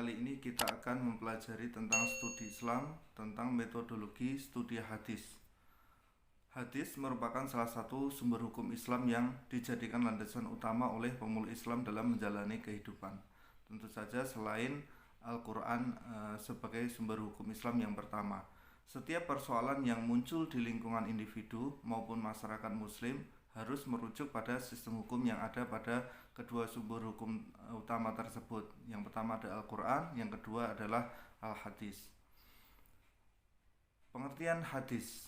kali ini kita akan mempelajari tentang studi Islam, tentang metodologi studi hadis. Hadis merupakan salah satu sumber hukum Islam yang dijadikan landasan utama oleh pemeluk Islam dalam menjalani kehidupan. Tentu saja selain Al-Quran sebagai sumber hukum Islam yang pertama. Setiap persoalan yang muncul di lingkungan individu maupun masyarakat muslim harus merujuk pada sistem hukum yang ada pada kedua sumber hukum utama tersebut. Yang pertama ada Al-Quran, yang kedua adalah Al-Hadis. Pengertian hadis.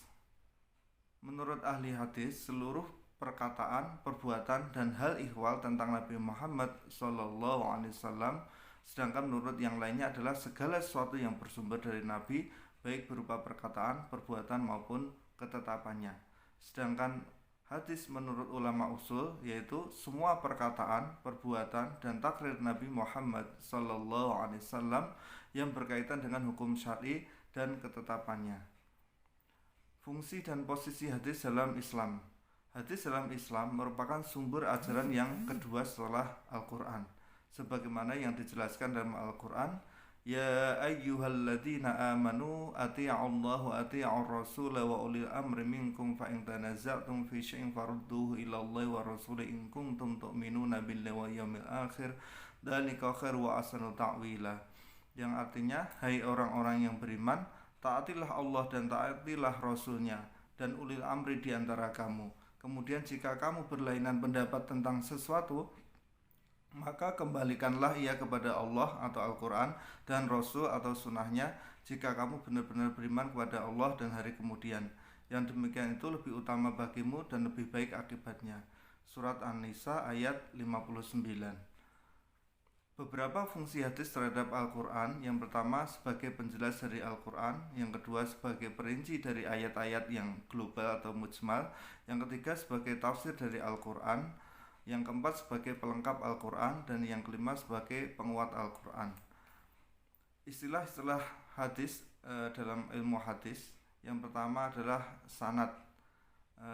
Menurut ahli hadis, seluruh perkataan, perbuatan, dan hal ihwal tentang Nabi Muhammad SAW, sedangkan menurut yang lainnya adalah segala sesuatu yang bersumber dari Nabi, baik berupa perkataan, perbuatan, maupun ketetapannya. Sedangkan hadis menurut ulama usul yaitu semua perkataan, perbuatan, dan takrir Nabi Muhammad SAW yang berkaitan dengan hukum syar'i dan ketetapannya. Fungsi dan posisi hadis dalam Islam. Hadis dalam Islam merupakan sumber ajaran yang kedua setelah Al-Quran. Sebagaimana yang dijelaskan dalam Al-Quran, Ya ayyuhalladzina amanu ati'allaha wa ati'ur rasul wa ulil amri minkum fa in tanaza'tum fi syai'in farudduhu ila Allahi wa rasuli in kuntum tu'minuna billahi wa yawmil akhir dzalika khair wa ahsanu ta'wila. Yang artinya, hai orang-orang yang beriman, taatilah Allah dan taatilah Rasulnya dan ulil amri di antara kamu. Kemudian jika kamu berlainan pendapat tentang sesuatu, maka kembalikanlah ia kepada Allah atau Al-Quran dan Rasul atau sunnahnya jika kamu benar-benar beriman kepada Allah dan hari kemudian. Yang demikian itu lebih utama bagimu dan lebih baik akibatnya. Surat An-Nisa ayat 59. Beberapa fungsi hadis terhadap Al-Quran. Yang pertama sebagai penjelas dari Al-Quran, yang kedua sebagai perinci dari ayat-ayat yang global atau mujmal, yang ketiga sebagai tafsir dari Al-Quran, yang keempat sebagai pelengkap Al-Quran, dan yang kelima sebagai penguat Al-Quran. Istilah-istilah hadis dalam ilmu hadis. Yang pertama adalah sanad.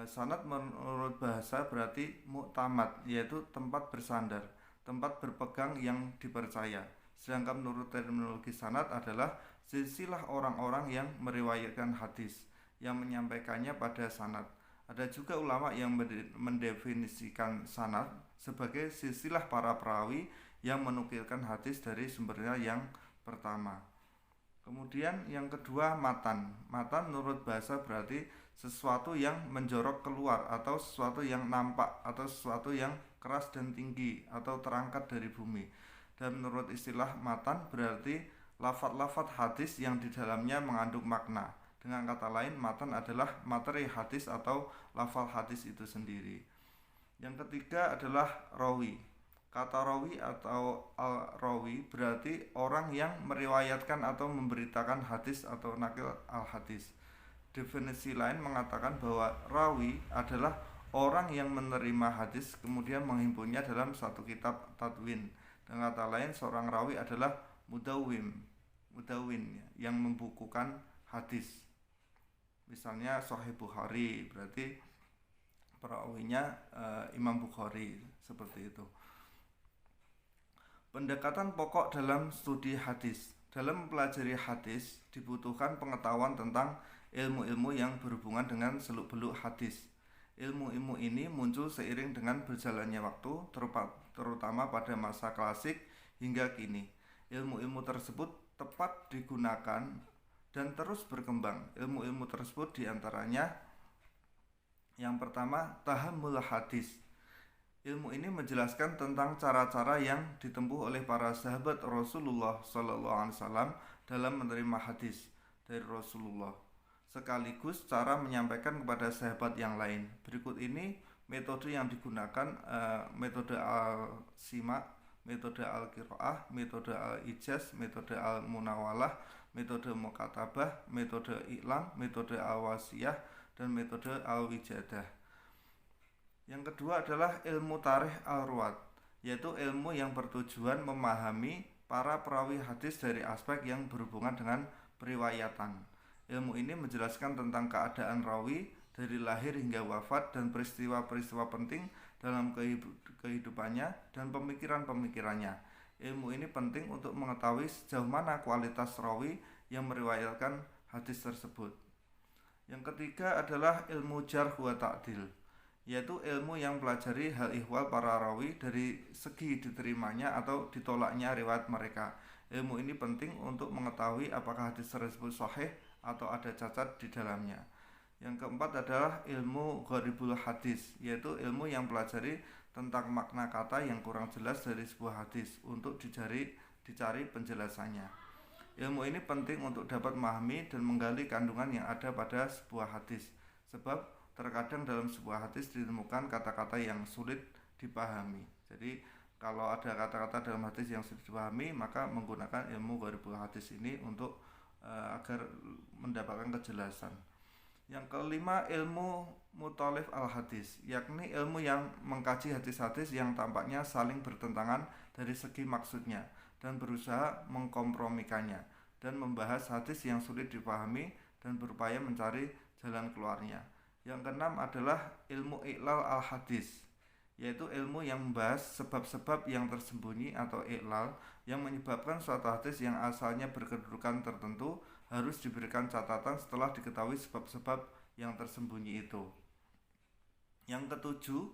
Sanad menurut bahasa berarti mu'tamad, yaitu tempat bersandar, tempat berpegang yang dipercaya. Sedangkan menurut terminologi sanad adalah silsilah orang-orang yang meriwayatkan hadis, yang menyampaikannya pada sanad. Ada juga ulama yang mendefinisikan sanad sebagai silsilah para perawi yang menukilkan hadis dari sumbernya yang pertama. Kemudian yang kedua matan. Matan menurut bahasa berarti sesuatu yang menjorok keluar atau sesuatu yang nampak atau sesuatu yang keras dan tinggi atau terangkat dari bumi. Dan menurut istilah matan berarti lafaz-lafaz hadis yang di dalamnya mengandung makna. Dengan kata lain, matan adalah materi hadis atau lafal hadis itu sendiri. Yang ketiga adalah rawi. Kata rawi atau al-rawi berarti orang yang meriwayatkan atau memberitakan hadis atau nakil al-hadis. Definisi lain mengatakan bahwa rawi adalah orang yang menerima hadis kemudian menghimpunnya dalam satu kitab tadwin. Dengan kata lain, seorang rawi adalah mudawwin yang membukukan hadis. Misalnya Sahih Bukhari berarti perawinya Imam Bukhari, seperti itu. Pendekatan pokok dalam studi hadis. Dalam mempelajari hadis dibutuhkan pengetahuan tentang ilmu-ilmu yang berhubungan dengan seluk-beluk hadis. Ilmu-ilmu ini muncul seiring dengan berjalannya waktu, terutama pada masa klasik hingga kini. Ilmu-ilmu tersebut tepat digunakan dan terus berkembang. Ilmu-ilmu tersebut diantaranya yang pertama tahammul hadis. Ilmu ini menjelaskan tentang cara-cara yang ditempuh oleh para sahabat Rasulullah SAW dalam menerima hadis dari Rasulullah, sekaligus cara menyampaikan kepada sahabat yang lain. Berikut ini metode yang digunakan, metode al-sima, metode al-qiraah, metode al-ijaz, metode al-munawalah, metode mukatabah, metode iklam, metode al-wasiyah, dan metode al-wijadah. Yang kedua adalah ilmu tarikh al-ruwat, yaitu ilmu yang bertujuan memahami para perawi hadis dari aspek yang berhubungan dengan periwayatan. Ilmu ini menjelaskan tentang keadaan rawi dari lahir hingga wafat dan peristiwa-peristiwa penting dalam kehidupannya dan pemikiran-pemikirannya. Ilmu ini penting untuk mengetahui sejauh mana kualitas rawi yang meriwayatkan hadis tersebut. Yang ketiga adalah ilmu jarh wa ta'dil, yaitu ilmu yang pelajari hal ihwal para rawi dari segi diterimanya atau ditolaknya riwayat mereka. Ilmu ini penting untuk mengetahui apakah hadis tersebut sahih atau ada cacat di dalamnya. Yang keempat adalah ilmu gharibul hadis, yaitu ilmu yang pelajari tentang makna kata yang kurang jelas dari sebuah hadis untuk dicari penjelasannya. Ilmu ini penting untuk dapat memahami dan menggali kandungan yang ada pada sebuah hadis, sebab terkadang dalam sebuah hadis ditemukan kata-kata yang sulit dipahami. Jadi kalau ada kata-kata dalam hadis yang sulit dipahami, maka menggunakan ilmu gharibul hadis ini untuk agar mendapatkan kejelasan. Yang kelima, ilmu muthalif al-hadis, yakni ilmu yang mengkaji hadis-hadis yang tampaknya saling bertentangan dari segi maksudnya dan berusaha mengkompromikannya dan membahas hadis yang sulit dipahami dan berupaya mencari jalan keluarnya. Yang keenam adalah ilmu i'lal al-hadis, yaitu ilmu yang membahas sebab-sebab yang tersembunyi atau i'lal yang menyebabkan suatu hadis yang asalnya berkedudukan tertentu harus diberikan catatan setelah diketahui sebab-sebab yang tersembunyi itu. Yang ketujuh,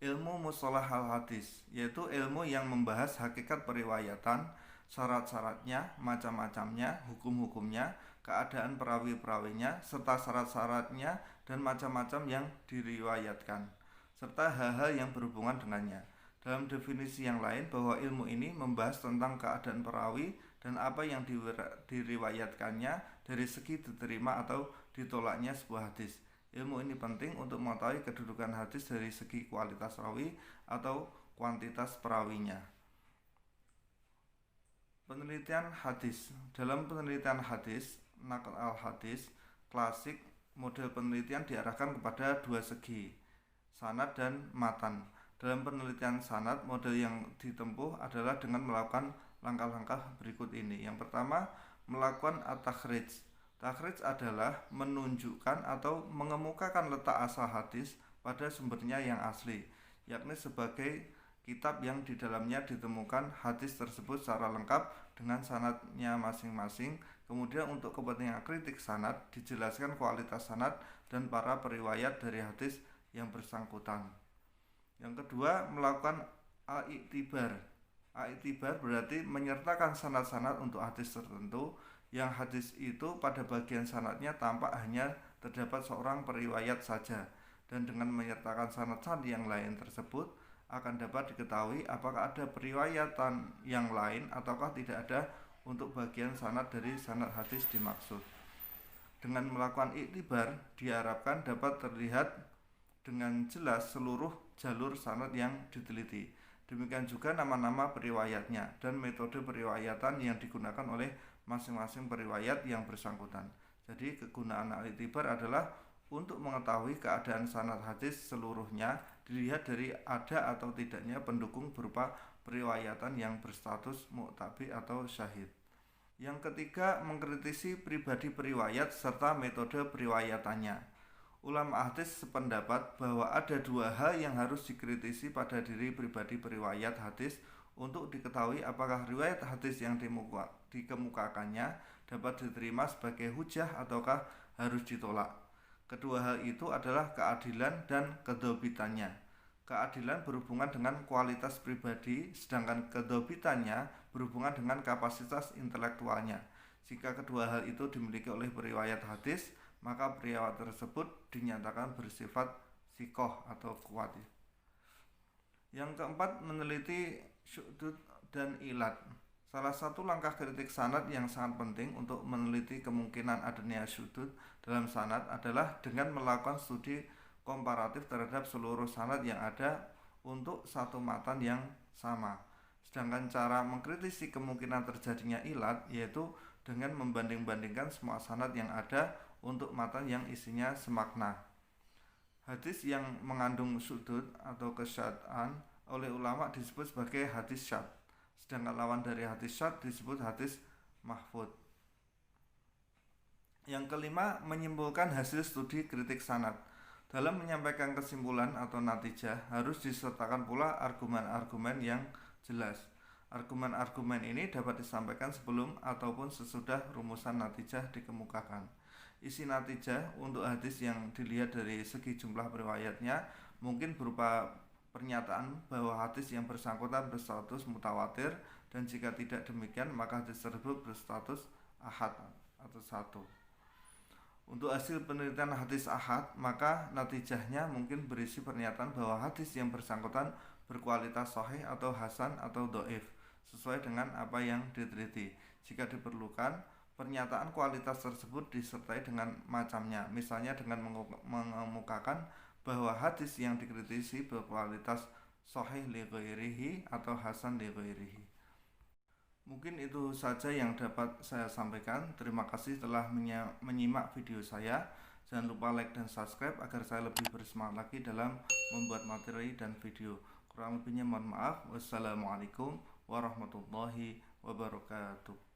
ilmu mustalah al-hadis, yaitu ilmu yang membahas hakikat periwayatan, syarat-syaratnya, macam-macamnya, hukum-hukumnya, keadaan perawi-perawinya, serta syarat-syaratnya dan macam-macam yang diriwayatkan, serta hal-hal yang berhubungan dengannya. Dalam definisi yang lain, bahwa ilmu ini membahas tentang keadaan perawi dan apa yang diriwayatkannya dari segi diterima atau ditolaknya sebuah hadis. Ilmu ini penting untuk mengetahui kedudukan hadis dari segi kualitas rawi atau kuantitas perawinya. Penelitian hadis. Dalam penelitian hadis, naql al-hadis klasik, model penelitian diarahkan kepada dua segi, sanad dan matan. Dalam penelitian sanad, model yang ditempuh adalah dengan melakukan langkah-langkah berikut ini. Yang pertama, melakukan at-takhrij. Takhrij adalah menunjukkan atau mengemukakan letak asal hadis pada sumbernya yang asli, yakni sebagai kitab yang di dalamnya ditemukan hadis tersebut secara lengkap dengan sanadnya masing-masing. Kemudian untuk kepentingan kritik sanad, dijelaskan kualitas sanad dan para periwayat dari hadis yang bersangkutan. Yang kedua, melakukan al-i'tibar. Al-i'tibar berarti menyertakan sanad-sanad untuk hadis tertentu, yang hadis itu pada bagian sanadnya tampak hanya terdapat seorang periwayat saja, dan dengan menyertakan sanad-sanad yang lain tersebut akan dapat diketahui apakah ada periwayatan yang lain ataukah tidak ada untuk bagian sanad dari sanad hadis dimaksud. Dengan melakukan iktibar diharapkan dapat terlihat dengan jelas seluruh jalur sanad yang diteliti. Demikian juga nama-nama periwayatnya dan metode periwayatan yang digunakan oleh masing-masing periwayat yang bersangkutan. Jadi kegunaan al-i'tibar adalah untuk mengetahui keadaan sanad hadis seluruhnya dilihat dari ada atau tidaknya pendukung berupa periwayatan yang berstatus mu'tabi atau syahid. Yang ketiga, mengkritisi pribadi periwayat serta metode periwayatannya. Ulama hadis sependapat bahwa ada dua hal yang harus dikritisi pada diri pribadi periwayat hadis untuk diketahui apakah riwayat hadis yang dikemukakannya dapat diterima sebagai hujah ataukah harus ditolak. Kedua hal itu adalah keadilan dan kedobitannya. Keadilan berhubungan dengan kualitas pribadi, sedangkan kedobitannya berhubungan dengan kapasitas intelektualnya. Jika kedua hal itu dimiliki oleh periwayat hadis, maka periwayat tersebut dinyatakan bersifat sikoh atau kuat. Yang keempat, meneliti syudud dan ilat. Salah satu langkah kritik sanad yang sangat penting untuk meneliti kemungkinan adanya syudud dalam sanad adalah dengan melakukan studi komparatif terhadap seluruh sanad yang ada untuk satu matan yang sama. Sedangkan cara mengkritisi kemungkinan terjadinya ilat yaitu dengan membanding-bandingkan semua sanad yang ada untuk matan yang isinya semakna. Hadis yang mengandung syudud atau kesyad'an oleh ulama disebut sebagai hadis syad, sedangkan lawan dari hadis syad disebut hadis mahfud. Yang kelima, menyimpulkan hasil studi kritik sanad. Dalam menyampaikan kesimpulan atau natijah harus disertakan pula argumen-argumen yang jelas. Argumen-argumen ini dapat disampaikan sebelum ataupun sesudah rumusan natijah dikemukakan. Isi natijah untuk hadis yang dilihat dari segi jumlah riwayatnya mungkin berupa pernyataan bahwa hadis yang bersangkutan berstatus mutawatir, dan jika tidak demikian maka hadis tersebut berstatus ahad atau satu. Untuk hasil penelitian hadis ahad, maka natijahnya mungkin berisi pernyataan bahwa hadis yang bersangkutan berkualitas sahih atau hasan atau doif sesuai dengan apa yang diteliti. Jika diperlukan, pernyataan kualitas tersebut disertai dengan macamnya, misalnya dengan mengemukakan bahwa hadis yang dikritisi berkualitas sahih li ghairihi atau hasan li ghairihi. Mungkin itu saja yang dapat saya sampaikan. Terima kasih telah menyimak video saya. Jangan lupa like dan subscribe agar saya lebih bersemangat lagi dalam membuat materi dan video. Kurang lebihnya mohon maaf. Wassalamualaikum warahmatullahi wabarakatuh.